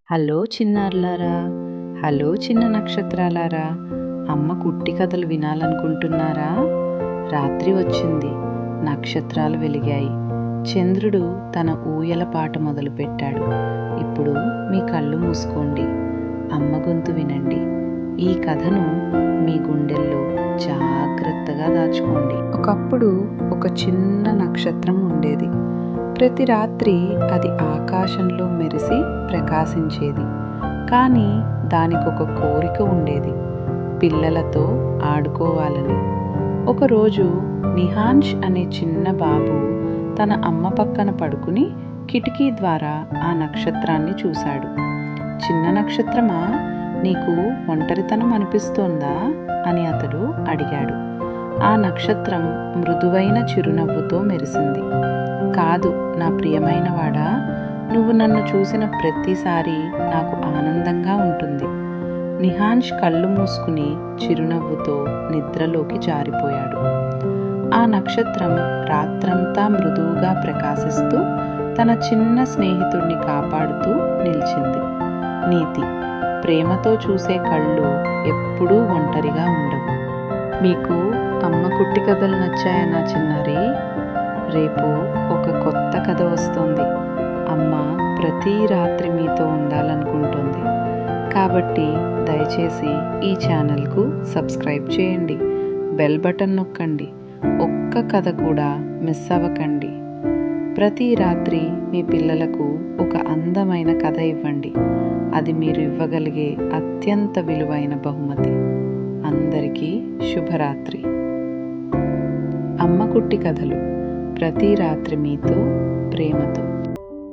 Hello చిన్నారులారా, hello చిన్న నక్షత్రాలారా, అమ్మ కుట్టి కథలు వినాలనుకుంటున్నారా? రాత్రి వచ్చింది, నక్షత్రాలు వెలిగాయి, చంద్రుడు తన ఊయల పాట మొదలుపెట్టాడు. ఇప్పుడు మీ కళ్ళు మూసుకోండి, అమ్మ గొంతు వినండి. ఈ కథను మీ గుండెల్లో జాగ్రత్తగా దాచుకోండి. ఒకప్పుడు ఒక చిన్న నక్షత్రం ఉండేది. ప్రతి రాత్రి అది ఆకాశంలో మెరిసి ప్రకాశించేది. కానీ దానికొక కోరిక ఉండేది, పిల్లలతో ఆడుకోవాలని. ఒకరోజు నిహాన్ష్ అనే చిన్న బాబు తన అమ్మ పక్కన పడుకుని కిటికీ ద్వారా ఆ నక్షత్రాన్ని చూశాడు. చిన్న నక్షత్రమా, నీకు ఒంటరితనం అనిపిస్తోందా అని అతడు అడిగాడు. ఆ నక్షత్రం మృదువైన చిరునవ్వుతో మెరిసింది. కాదు నా ప్రియమైనవాడా, నువ్వు నన్ను చూసిన ప్రతిసారి నాకు ఆనందంగా ఉంటుంది. నిహాన్ష్ కళ్ళు మూసుకుని చిరునవ్వుతో నిద్రలోకి జారిపోయాడు. ఆ నక్షత్రం రాత్రంతా మృదువుగా ప్రకాశిస్తూ తన చిన్న స్నేహితుడిని కాపాడుతూ నిలిచింది. నీతి: ప్రేమతో చూసే కళ్ళు ఎప్పుడూ ఒంటరిగా ఉండవు. మీకు అమ్మ కుట్టి కథలు నచ్చాయా నా చిన్నారి? రేపు ఒక కొత్త కథ వస్తుంది. అమ్మ ప్రతి రాత్రి మీతో ఉండాలనుకుంటుంది. కాబట్టి దయచేసి ఈ ఛానల్కు సబ్స్క్రైబ్ చేయండి, బెల్ బటన్ నొక్కండి, ఒక్క కథ కూడా మిస్ అవ్వకండి. ప్రతి రాత్రి మీ పిల్లలకు ఒక అందమైన కథ ఇవ్వండి. అది మీరు ఇవ్వగలిగే అత్యంత విలువైన బహుమతి. అందరికీ శుభరాత్రి. అమ్మ కుట్టి కథలు ప్రతి రాత్రి మీతో, ప్రేమతో.